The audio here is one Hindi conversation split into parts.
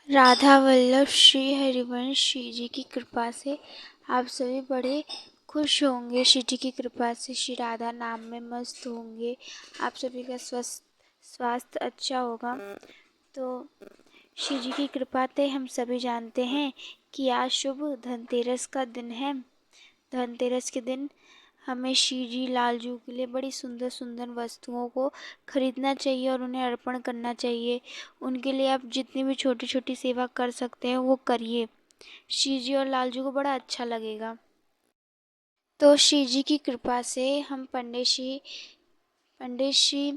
राधा वल्लभ श्री हरिवंश श्री जी की कृपा से आप सभी बड़े खुश होंगे। श्री जी की कृपा से श्री राधा नाम में मस्त होंगे। आप सभी का स्वास्थ्य अच्छा होगा। तो श्री जी की कृपा से हम सभी जानते हैं कि आज शुभ धनतेरस का दिन है। धनतेरस के दिन हमें श्री जी लालजू के लिए बड़ी सुंदर सुंदर वस्तुओं को खरीदना चाहिए और उन्हें अर्पण करना चाहिए। उनके लिए आप जितनी भी छोटी छोटी सेवा कर सकते हैं वो करिए। श्री जी और लालजू को बड़ा अच्छा लगेगा। तो श्री जी की कृपा से हम पंडित श्री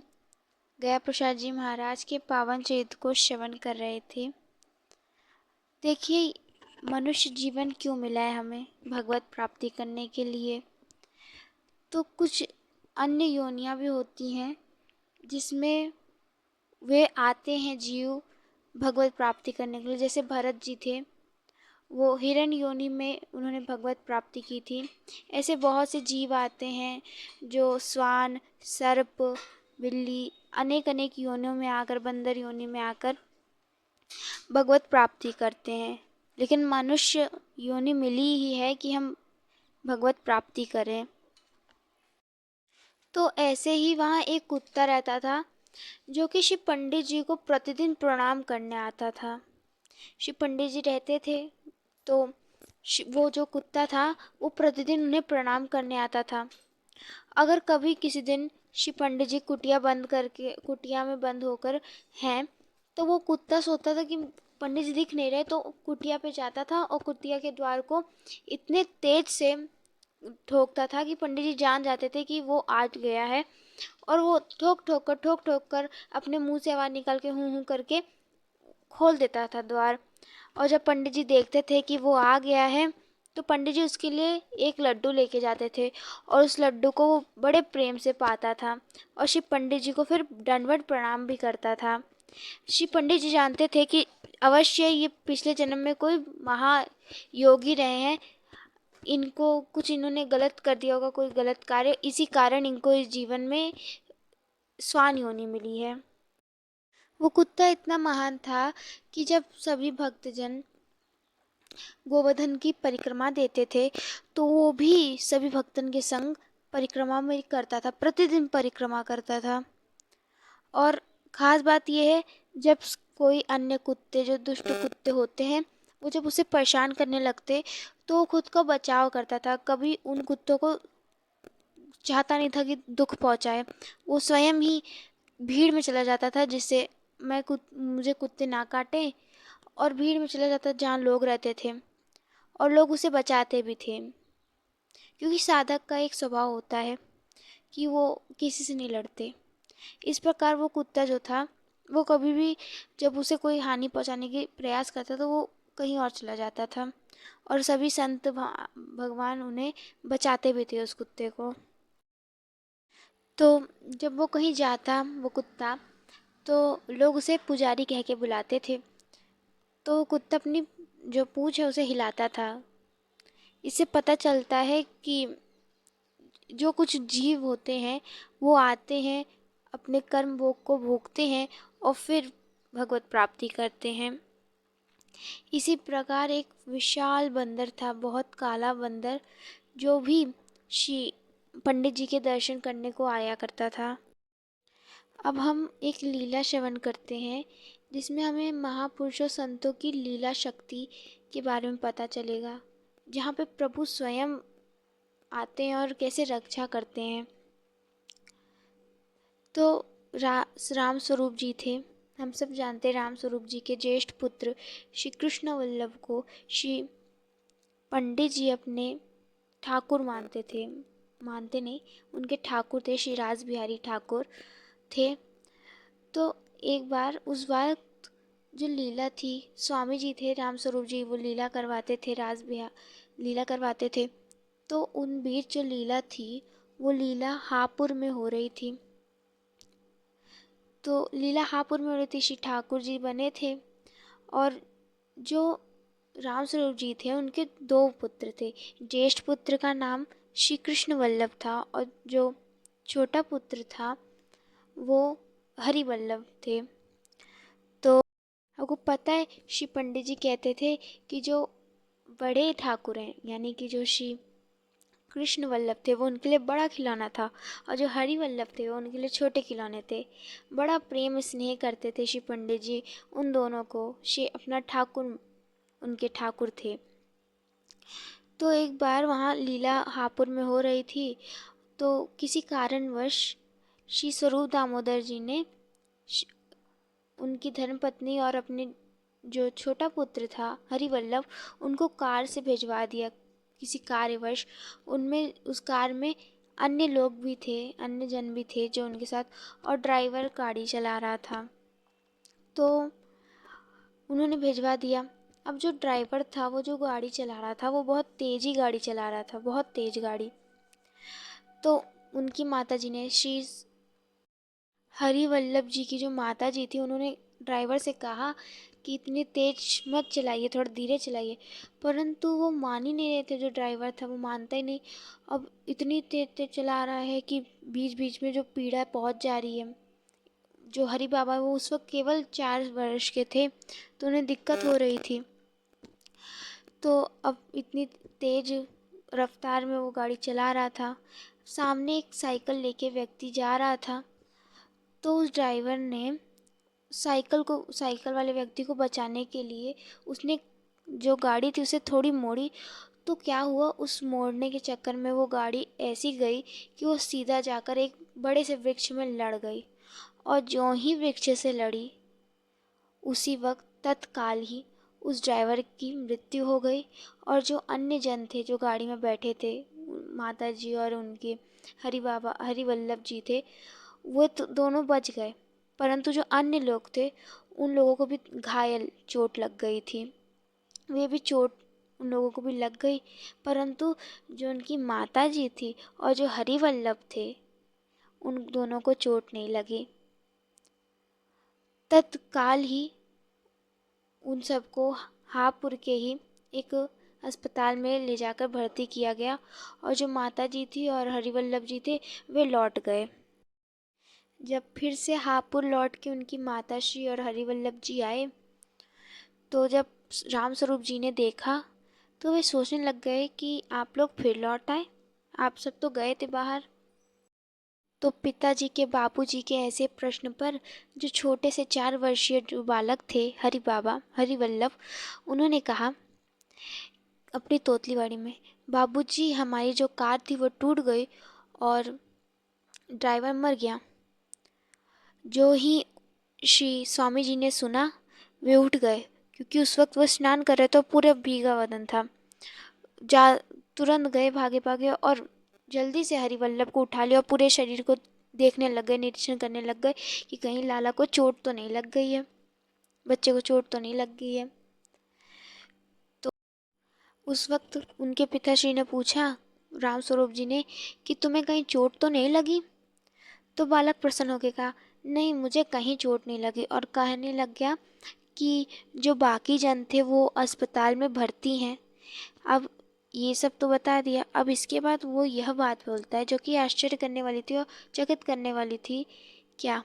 गया प्रसाद जी महाराज के पावन चरित्र को श्रवण कर रहे थे। देखिए, मनुष्य जीवन क्यों मिला है हमें? भगवत प्राप्ति करने के लिए। तो कुछ अन्य योनियां भी होती हैं जिसमें वे आते हैं जीव भगवत प्राप्ति करने के लिए। जैसे भरत जी थे, वो हिरण्य योनि में उन्होंने भगवत प्राप्ति की थी। ऐसे बहुत से जीव आते हैं जो स्वान, सर्प, बिल्ली, अनेक अनेक योनियों में आकर, बंदर योनि में आकर भगवत प्राप्ति करते हैं। लेकिन मनुष्य योनि मिली ही है कि हम भगवत प्राप्ति करें। तो ऐसे ही वहाँ एक कुत्ता रहता था जो कि श्री पंडित जी को प्रतिदिन प्रणाम करने आता था। श्री पंडित जी रहते थे तो वो जो कुत्ता था वो प्रतिदिन उन्हें प्रणाम करने आता था। अगर कभी किसी दिन श्री पंडित जी कुटिया में बंद होकर हैं तो वो कुत्ता सोचता था कि पंडित जी दिख नहीं रहे, तो कुटिया पे जाता था और कुटिया के द्वार को इतने तेज से ठोकता था कि पंडित जी जान जाते थे कि वो आ गया है। और वो ठोक ठोक कर अपने मुंह से आवाज़ निकाल के हूँ हूँ करके खोल देता था द्वार। और जब पंडित जी देखते थे कि वो आ गया है तो पंडित जी उसके लिए एक लड्डू लेके जाते थे और उस लड्डू को वो बड़े प्रेम से पाता था और श्री पंडित जी को फिर दंडवत प्रणाम भी करता था। श्री पंडित जी जानते थे कि अवश्य ये पिछले जन्म में कोई महायोगी रहे हैं, इन्होंने गलत कर दिया होगा, कोई गलत कार्य, इसी कारण इनको इस जीवन में स्वान योनि मिली है। वो कुत्ता इतना महान था कि जब सभी भक्तजन गोवर्धन की परिक्रमा देते थे तो वो भी सभी भक्तन के संग परिक्रमा में करता था, प्रतिदिन परिक्रमा करता था। और ख़ास बात यह है, जब कोई अन्य कुत्ते, जो दुष्ट कुत्ते होते हैं, वो जब उसे परेशान करने लगते तो वो खुद का बचाव करता था। कभी उन कुत्तों को चाहता नहीं था कि दुख पहुंचाए। वो स्वयं ही भीड़ में चला जाता था जिससे मुझे कुत्ते ना काटें, और भीड़ में चला जाता जहाँ लोग रहते थे और लोग उसे बचाते भी थे। क्योंकि साधक का एक स्वभाव होता है कि वो किसी से नहीं लड़ते। इस प्रकार वो कुत्ता जो था वो कभी भी जब उसे कोई हानि पहुंचाने की प्रयास करता तो वो कहीं और चला जाता था और सभी संत भगवान उन्हें बचाते भी थे, उस कुत्ते को। तो जब वो कहीं जाता वो कुत्ता, तो लोग उसे पुजारी कह के बुलाते थे। तो कुत्ता अपनी जो पूंछ है उसे हिलाता था। इससे पता चलता है कि जो कुछ जीव होते हैं वो आते हैं, अपने कर्म भोग को भोगते हैं और फिर भगवत प्राप्ति करते हैं। इसी प्रकार एक विशाल बंदर था, बहुत काला बंदर, जो भी श्री पंडित जी के दर्शन करने को आया करता था। अब हम एक लीला श्रवण करते हैं जिसमें हमें महापुरुषों संतों की लीला शक्ति के बारे में पता चलेगा, जहाँ पे प्रभु स्वयं आते हैं और कैसे रक्षा करते हैं। तो राम स्वरूप जी थे। हम सब जानते हैं राम स्वरूप जी के ज्येष्ठ पुत्र श्री कृष्ण वल्लभ को श्री पंडित जी अपने ठाकुर मानते थे। मानते नहीं, उनके ठाकुर थे, श्री रास बिहारी ठाकुर थे। तो एक बार उस वक्त जो लीला थी, स्वामी जी थे राम स्वरूप जी, वो लीला करवाते थे, लीला करवाते थे। तो उन बीच जो लीला थी वो लीला हापुड़ में हो रही थी। तो लीला हापुड़ में हो रही थी, श्री ठाकुर जी बने थे और जो राम स्वरूप जी थे उनके दो पुत्र थे। ज्येष्ठ पुत्र का नाम श्री कृष्ण वल्लभ था और जो छोटा पुत्र था वो हरि वल्लभ थे। तो आपको पता है श्री पंडित जी कहते थे कि जो बड़े ठाकुर हैं यानी कि जो श्री कृष्ण वल्लभ थे वो उनके लिए बड़ा खिलौना था और जो हरि वल्लभ थे वो उनके लिए छोटे खिलौने थे। बड़ा प्रेम स्नेह करते थे श्री पंडित जी उन दोनों को। श्री अपना ठाकुर उनके ठाकुर थे। तो एक बार वहाँ लीला हापुड़ में हो रही थी तो किसी कारणवश श्री स्वरूप दामोदर जी ने उनकी धर्मपत्नी और अपने जो छोटा पुत्र था हरिवल्लभ उनको कार से भिजवा दिया किसी कार्यवश। उनमें उस कार में अन्य लोग भी थे, अन्य जन भी थे जो उनके साथ, और ड्राइवर गाड़ी चला रहा था तो उन्होंने भिजवा दिया। अब जो ड्राइवर था वो जो गाड़ी चला रहा था वो बहुत तेज़ी गाड़ी चला रहा था, बहुत तेज़ गाड़ी। तो उनकी माताजी ने श्री हरिवल्लभ जी की जो माता जी थी उन्होंने ड्राइवर से कहा कि इतनी तेज मत चलाइए, थोड़ा धीरे चलाइए, परंतु वो मान ही नहीं रहे थे। जो ड्राइवर था वो मानता ही नहीं। अब इतनी तेज तेज चला रहा है कि बीच बीच में जो पीड़ा पहुंच जा रही है। जो हरि बाबा वो उस वक्त केवल 4 वर्ष के थे तो उन्हें दिक्कत हो रही थी। तो अब इतनी तेज रफ्तार में वो गाड़ी चला रहा था। सामने एक साइकिल लेके व्यक्ति जा रहा था तो उस ड्राइवर ने साइकिल वाले व्यक्ति को बचाने के लिए उसने जो गाड़ी थी उसे थोड़ी मोड़ी। तो क्या हुआ, उस मोड़ने के चक्कर में वो गाड़ी ऐसी गई कि वो सीधा जाकर एक बड़े से वृक्ष में लड़ गई। और जो ही वृक्ष से लड़ी उसी वक्त तत्काल ही उस ड्राइवर की मृत्यु हो गई। और जो अन्य जन थे जो गाड़ी में बैठे थे, माता जी और उनके हरिवल्लभ जी थे, वो तो दोनों बच गए, परंतु जो अन्य लोग थे उन लोगों को भी घायल चोट लग गई थी। वे भी चोट उन लोगों को भी लग गई, परंतु जो उनकी माता जी थी और जो हरिवल्लभ थे उन दोनों को चोट नहीं लगी। तत्काल ही उन सबको हापुड़ के ही एक अस्पताल में ले जाकर भर्ती किया गया और जो माता जी थी और हरिवल्लभ जी थे वे लौट गए। जब फिर से हापुड़ लौट के उनकी माताश्री और हरिवल्लभ जी आए तो जब राम स्वरूप जी ने देखा तो वे सोचने लग गए कि आप लोग फिर लौट आए, आप सब तो गए थे बाहर। तो पिताजी के बापूजी के ऐसे प्रश्न पर जो छोटे से 4 वर्षीय जो बालक थे हरिवल्लभ, उन्होंने कहा अपनी तोतलीवाड़ी में, बाबूजी हमारी जो कार थी वो टूट गई और ड्राइवर मर गया। जो ही श्री स्वामी जी ने सुना वे उठ गए, क्योंकि उस वक्त वो स्नान कर रहे थे, पूरा भीगा बदन था। तुरंत गए भागे भागे और जल्दी से हरिवल्लभ को उठा लिया और पूरे शरीर को देखने लग गए, निरीक्षण करने लग गए कि कहीं लाला को चोट तो नहीं लग गई है, बच्चे को चोट तो नहीं लग गई है। तो उस वक्त उनके पिताश्री ने पूछा राम स्वरूप जी ने कि तुम्हें कहीं चोट तो नहीं लगी। तो बालक प्रसन्न होकर कहा नहीं, मुझे कहीं चोट नहीं लगी, और कहने लग गया कि जो बाकी जन थे वो अस्पताल में भर्ती हैं। अब ये सब तो बता दिया, अब इसके बाद वो यह बात बोलता है जो कि आश्चर्य करने वाली थी और चकित करने वाली थी। क्या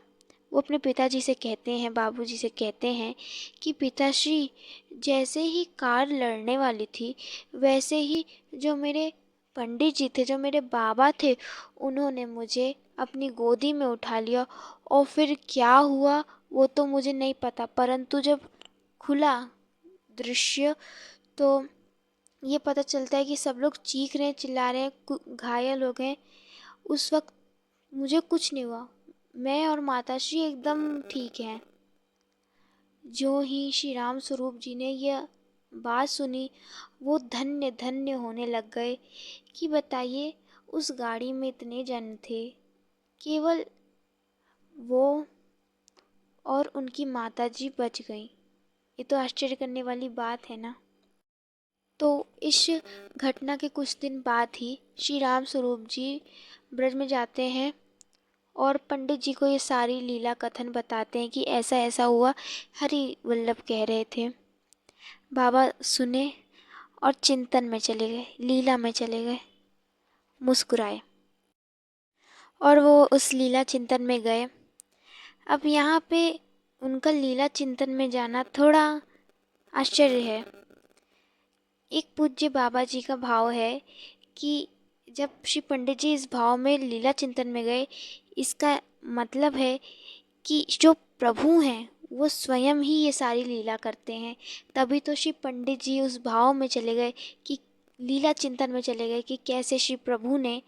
वो अपने पिताजी से कहते हैं, बाबूजी से कहते हैं कि पिताश्री, जैसे ही कार लड़ने वाली थी वैसे ही जो मेरे पंडित जी थे, जो मेरे बाबा थे, उन्होंने मुझे अपनी गोदी में उठा लिया और फिर क्या हुआ वो तो मुझे नहीं पता, परंतु जब खुला दृश्य तो ये पता चलता है कि सब लोग चीख रहे हैं, चिल्ला रहे हैं, घायल हो गए। उस वक्त मुझे कुछ नहीं हुआ, मैं और माताश्री एकदम ठीक हैं। जो ही श्री राम स्वरूप जी ने यह बात सुनी वो धन्य धन्य होने लग गए कि बताइए उस गाड़ी में इतने जन थे, केवल वो और उनकी माताजी बच गई। ये तो आश्चर्य करने वाली बात है ना। तो इस घटना के कुछ दिन बाद ही श्री राम स्वरूप जी ब्रज में जाते हैं और पंडित जी को ये सारी लीला कथन बताते हैं कि ऐसा ऐसा हुआ, हरिवल्लभ कह रहे थे। बाबा सुने और चिंतन में चले गए, लीला में चले गए, मुस्कुराए और वो उस लीला चिंतन में गए। अब यहाँ पे उनका लीला चिंतन में जाना थोड़ा आश्चर्य है। एक पूज्य बाबा जी का भाव है कि जब श्री पंडित जी इस भाव में लीला चिंतन में गए, इसका मतलब है कि जो प्रभु हैं वो स्वयं ही ये सारी लीला करते हैं। तभी तो श्री पंडित जी उस भाव में चले गए कि लीला चिंतन में चले गए कि कैसे श्री प्रभु ने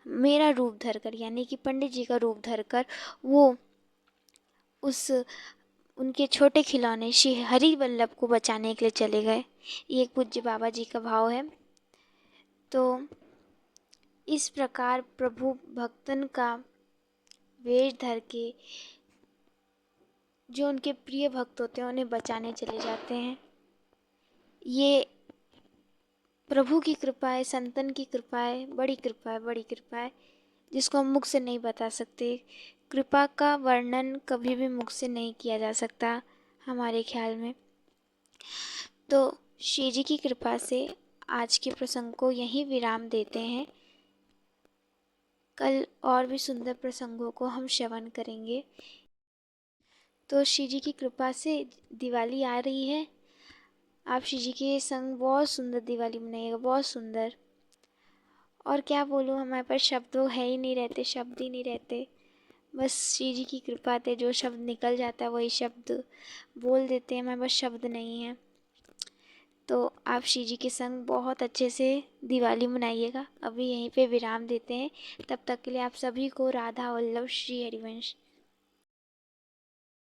मेरा रूप धरकर, यानी कि पंडित जी का रूप धरकर, वो उस उनके छोटे खिलौने श्री हरि वल्लभ को बचाने के लिए चले गए। ये एक पूज्य बाबा जी का भाव है। तो इस प्रकार प्रभु भक्तन का वेश धर के जो उनके प्रिय भक्त होते हैं उन्हें बचाने चले जाते हैं। ये प्रभु की कृपा है, संतन की कृपा है, बड़ी कृपा है, बड़ी कृपा है, जिसको हम मुख से नहीं बता सकते। कृपा का वर्णन कभी भी मुख से नहीं किया जा सकता हमारे ख्याल में। तो श्री जी की कृपा से आज के प्रसंग को यहीं विराम देते हैं। कल और भी सुंदर प्रसंगों को हम श्रवण करेंगे। तो श्री जी की कृपा से दिवाली आ रही है। आप श्री जी के संग बहुत सुंदर दिवाली मनाइएगा, बहुत सुंदर। और क्या बोलूँ, हमारे पास शब्द है ही नहीं रहते, शब्द ही नहीं रहते। बस श्री जी की कृपा से जो शब्द निकल जाता है वही शब्द बोल देते हैं, हमारे पास शब्द नहीं है। तो आप श्री जी के संग बहुत अच्छे से दिवाली मनाइएगा। अभी यहीं पे विराम देते हैं। तब तक के लिए आप सभी को राधा वल्लभ श्री हरिवंश।